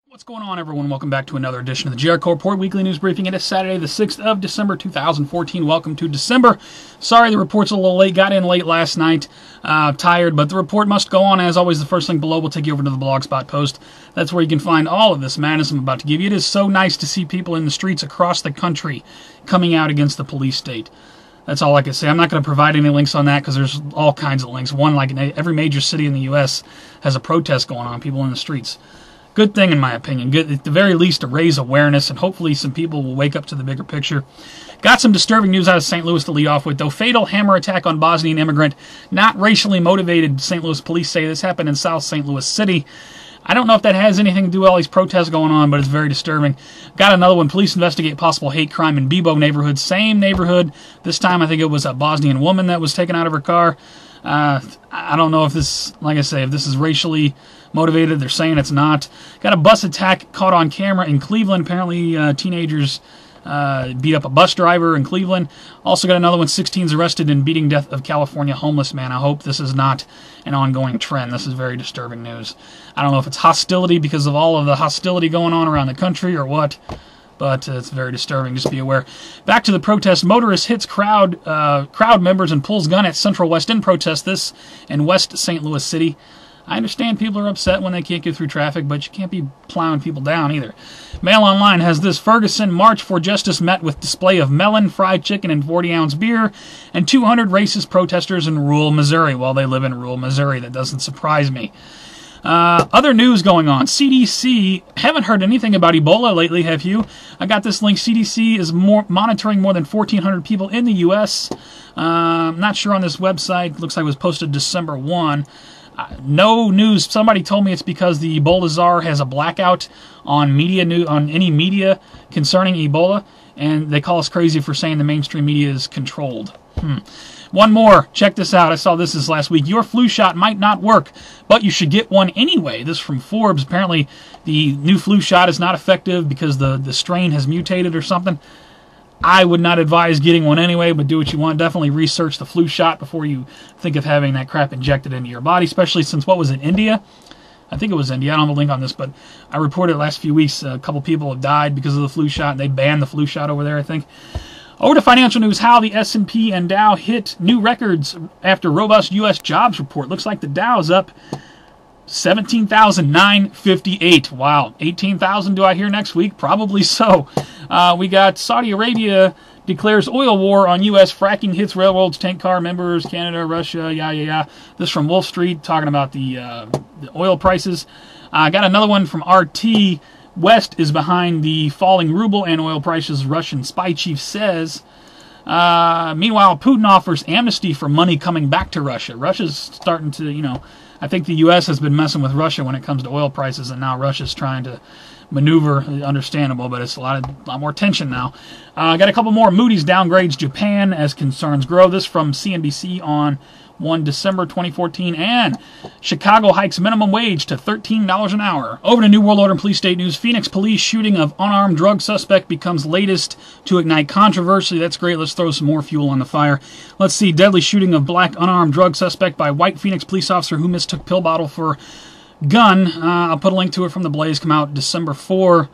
What's going on, everyone? Welcome back to another edition of the Jericho Report Weekly News Briefing. It is Saturday, the 6th of December, 2014. Welcome to December. Sorry the report's a little late. Got in late last night. Tired, but the report must go on. As always, the first link below will take you over to the Blogspot post. That's where you can find all of this madness I'm about to give you. It is so nice to see people in the streets across the country coming out against the police state. That's all I can say. I'm not going to provide any links on that because there's all kinds of links. One, like in every major city in the U.S. has a protest going on, people in the streets. Good thing, in my opinion. Good, at the very least, to raise awareness, and hopefully some people will wake up to the bigger picture. Got some disturbing news out of St. Louis to lead off with, though. Fatal hammer attack on Bosnian immigrant. Not racially motivated, St. Louis police say. This happened in South St. Louis City. I don't know if that has anything to do with all these protests going on, but it's very disturbing. Got another one. Police investigate possible hate crime in Bebo neighborhood. Same neighborhood. This time I think it was a Bosnian woman that was taken out of her car. I don't know if this, like I say, if this is racially motivated. They're saying it's not. Got a bus attack caught on camera in Cleveland. Apparently teenagers beat up a bus driver in Cleveland. Also got another one. 16's arrested in beating death of California homeless man. I hope this is not an ongoing trend. This is very disturbing news. I don't know if it's hostility because of all of the hostility going on around the country or what, but it's very disturbing. Just be aware. Back to the protest. Motorist hits crowd members and pulls gun at Central West End protest. This in West St. Louis City. I understand people are upset when they can't get through traffic, but you can't be plowing people down either. Mail Online has this. Ferguson March for Justice met with display of melon, fried chicken, and 40-ounce beer, and 200 racist protesters in rural Missouri. Well, they live in rural Missouri. That doesn't surprise me. Other news going on. CDC, haven't heard anything about Ebola lately, have you? I got this link. CDC is monitoring more than 1,400 people in the U.S. Not sure on this website. Looks like it was posted December 1. No news. Somebody told me it's because the Ebola czar has a blackout on any media concerning Ebola, and they call us crazy for saying the mainstream media is controlled. One more. Check this out. I saw this last week. Your flu shot might not work, but you should get one anyway. This is from Forbes. Apparently, the new flu shot is not effective because the strain has mutated or something. I would not advise getting one anyway, but do what you want. Definitely research the flu shot before you think of having that crap injected into your body, especially since, what was it, India? I think it was India. I don't have a link on this, but I reported last few weeks a couple people have died because of the flu shot, and they banned the flu shot over there, I think. Over to financial news, how the S&P and Dow hit new records after robust U.S. jobs report. Looks like the Dow is up 17,958. Wow. 18,000 do I hear next week? Probably so. We got Saudi Arabia declares oil war on U.S. fracking hits railroads, tank car members, Canada, Russia, This from Wolf Street, talking about the oil prices. I got another one from RT. West is behind the falling ruble and oil prices, Russian spy chief says. Meanwhile, Putin offers amnesty for money coming back to Russia. Russia's starting to, I think the U.S. has been messing with Russia when it comes to oil prices, and now Russia's trying to maneuver. Understandable, but it's a lot more tension now. Got a couple more. Moody's downgrades Japan as concerns grow. This from CNBC on 1 December 2014. And Chicago hikes minimum wage to $13 an hour. Over to New World Order and Police State News. Phoenix police shooting of unarmed drug suspect becomes latest to ignite controversy. That's great. Let's throw some more fuel on the fire. Let's see. Deadly shooting of black unarmed drug suspect by white Phoenix police officer who mistook pill bottle for gun. I'll put a link to it from the Blaze. Come out December 4.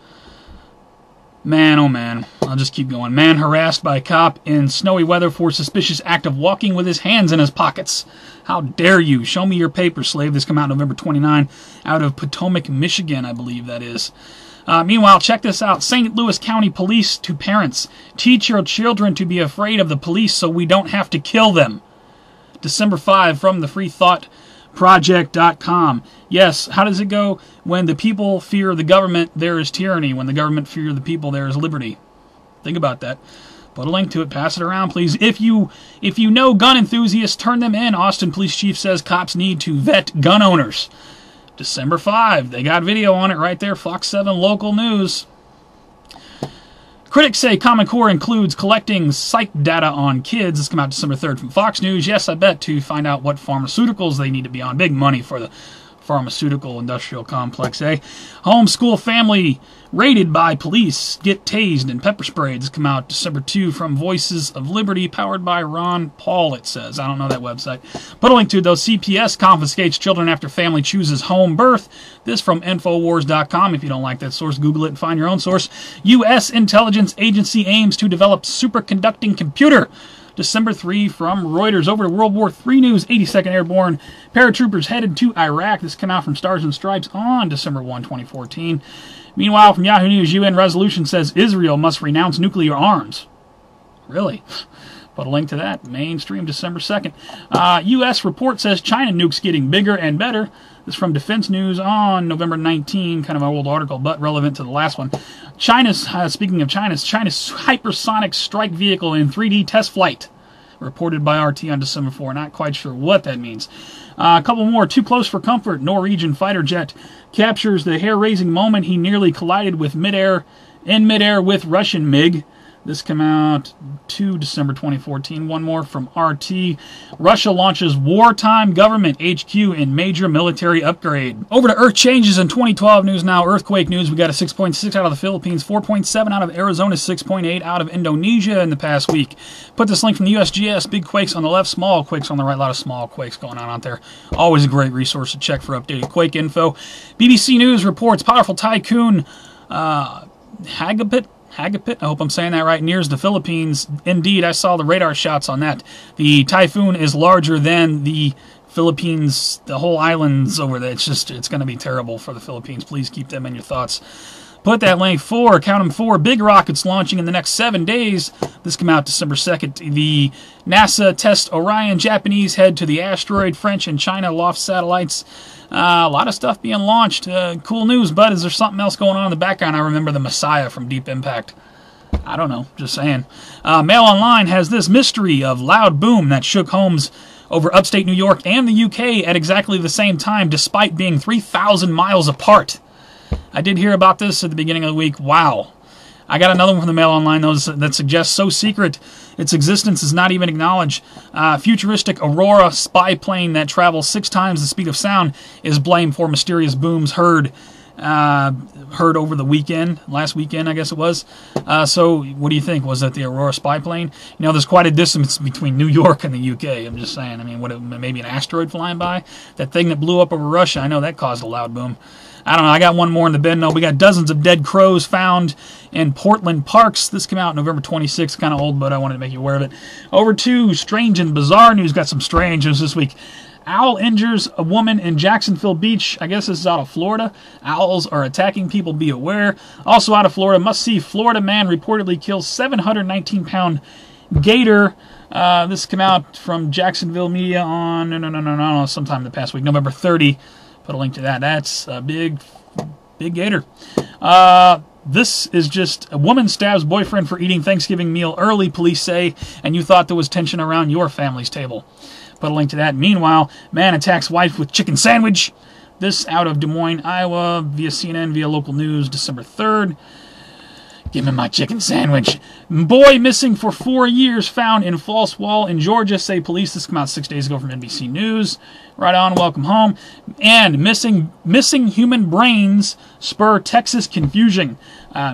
Man, oh man. I'll just keep going. Man harassed by a cop in snowy weather for suspicious act of walking with his hands in his pockets. How dare you? Show me your paper, slave. This come out November 29 out of Potomac, Michigan, I believe that is. Meanwhile, check this out. St. Louis County Police to parents. Teach your children to be afraid of the police so we don't have to kill them. December 5 from the freethoughtproject.com. Yes, how does it go? When the people fear the government, there is tyranny. When the government fear the people, there is liberty. Think about that. Put a link to it. Pass it around, please. If you know gun enthusiasts, turn them in. Austin Police Chief says cops need to vet gun owners. December 5. They got video on it right there. Fox 7 local news. Critics say Common Core includes collecting psych data on kids. This came out December 3rd from Fox News. Yes, I bet, to find out what pharmaceuticals they need to be on. Big money for the pharmaceutical industrial complex, eh? Homeschool family raided by police, get tased and pepper sprayed. This come out December 2 from Voices of Liberty, powered by Ron Paul, it says. I don't know that website. Put a link to it, though. CPS confiscates children after family chooses home birth. This from Infowars.com. If you don't like that source, Google it and find your own source. U.S. Intelligence Agency aims to develop superconducting computer. December 3 from Reuters. Over to World War III news. 82nd Airborne paratroopers headed to Iraq. This came out from Stars and Stripes on December 1, 2014. Meanwhile, from Yahoo News, UN resolution says Israel must renounce nuclear arms. Really? Put a link to that. Mainstream, December 2nd. U.S. report says China nukes getting bigger and better. This is from Defense News on November 19. Kind of an old article, but relevant to the last one. China's, speaking of China's hypersonic strike vehicle in 3D test flight. Reported by RT on December 4. Not quite sure what that means. A couple more. Too close for comfort. Norwegian fighter jet captures the hair-raising moment he nearly collided with in midair with Russian MiG. This came out to December 2014. One more from RT. Russia launches wartime government HQ in major military upgrade. Over to Earth changes in 2012 news now. Earthquake news. We got a 6.6 out of the Philippines, 4.7 out of Arizona, 6.8 out of Indonesia in the past week. Put this link from the USGS. Big quakes on the left, small quakes on the right. A lot of small quakes going on out there. Always a great resource to check for updated quake info. BBC News reports powerful tycoon Hagapit, I hope I'm saying that right, nears the Philippines. Indeed, I saw the radar shots on that. The typhoon is larger than the Philippines, the whole islands over there. It's going to be terrible for the Philippines. Please keep them in your thoughts. Put that link count them 4 big rockets launching in the next 7 days. This came out December 2nd. The NASA test Orion, Japanese head to the asteroid, French and China loft satellites. A lot of stuff being launched. Cool news, but is there something else going on in the background? I remember the Messiah from Deep Impact. I don't know, just saying. Mail Online has this mystery of loud boom that shook homes over upstate New York and the UK at exactly the same time, despite being 3,000 miles apart. I did hear about this at the beginning of the week. Wow. I got another one from the Mail Online that suggests so secret its existence is not even acknowledged. Futuristic Aurora spy plane that travels 6 times the speed of sound is blamed for mysterious booms heard over the weekend, last weekend I guess it was. So what do you think? Was that the Aurora spy plane? You know, there's quite a distance between New York and the UK. I'm just saying. I mean, maybe an asteroid flying by? That thing that blew up over Russia, I know that caused a loud boom. I don't know. I got one more in the bin. No, we got dozens of dead crows found in Portland parks. This came out November 26th. Kind of old, but I wanted to make you aware of it. Over to strange and bizarre news. Got some strange news this week. Owl injures a woman in Jacksonville Beach. I guess this is out of Florida. Owls are attacking people. Be aware. Also out of Florida. Must see Florida man reportedly kills 719-pound gator. This came out from Jacksonville Media on sometime in the past week, November 30. Put a link to that. That's a big gator. This is just a woman stabs boyfriend for eating Thanksgiving meal early, police say, and you thought there was tension around your family's table. Put a link to that. Meanwhile, man attacks wife with chicken sandwich. This out of Des Moines, Iowa, via CNN, via local news, December 3rd. Give me my chicken sandwich. Boy missing for 4 years found in false wall in Georgia, say police. This came out 6 days ago from NBC News. Right on, welcome home. And missing human brains spur Texas confusion.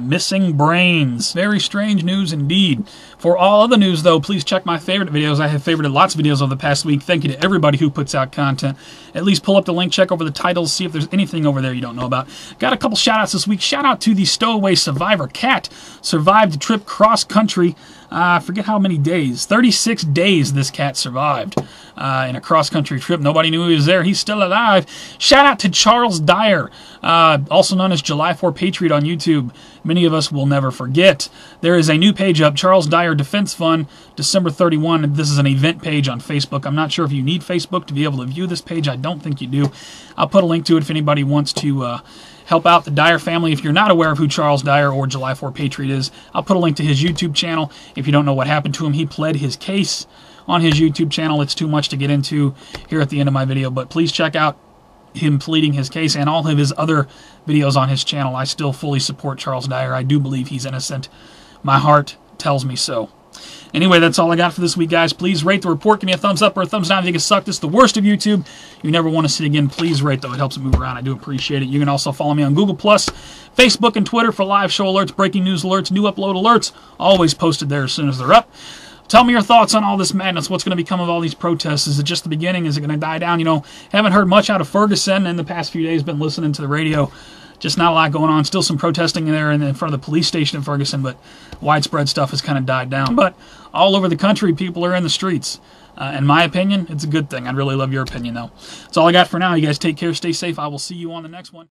Missing brains. Very strange news indeed. For all other news, though, please check my favorite videos. I have favorited lots of videos over the past week. Thank you to everybody who puts out content. At least pull up the link, check over the titles, see if there's anything over there you don't know about. Got a couple shout-outs this week. Shout out to the stowaway survivor. Cat survived the trip cross-country. I forget how many days. 36 days this cat survived in a cross-country trip. Nobody knew he was there. He's still alive. Shout out to Charles Dyer, also known as July 4 Patriot on YouTube. Many of us will never forget. There is a new page up, Charles Dyer Defense Fund, December 31. This is an event page on Facebook. I'm not sure if you need Facebook to be able to view this page. I don't think you do. I'll put a link to it if anybody wants to help out the Dyer family. If you're not aware of who Charles Dyer or July 4 Patriot is, I'll put a link to his YouTube channel. If you don't know what happened to him, he pled his case on his YouTube channel. It's too much to get into here at the end of my video, but please check out him pleading his case and all of his other videos on his channel. I still fully support Charles Dyer. I do believe he's innocent. My heart tells me so. Anyway, that's all I got for this week, guys. Please rate the report. Give me a thumbs up or a thumbs down if you think it sucked. This is the worst of YouTube. You never want to see it again. Please rate, though. It helps it move around. I do appreciate it. You can also follow me on Google+, Facebook, and Twitter for live show alerts, breaking news alerts, new upload alerts. Always posted there as soon as they're up. Tell me your thoughts on all this madness. What's going to become of all these protests? Is it just the beginning? Is it going to die down? You know, haven't heard much out of Ferguson in the past few days. Been listening to the radio. Just not a lot going on. Still some protesting there in front of the police station in Ferguson, but widespread stuff has kind of died down. But all over the country, people are in the streets. In my opinion, it's a good thing. I'd really love your opinion, though. That's all I got for now. You guys take care. Stay safe. I will see you on the next one.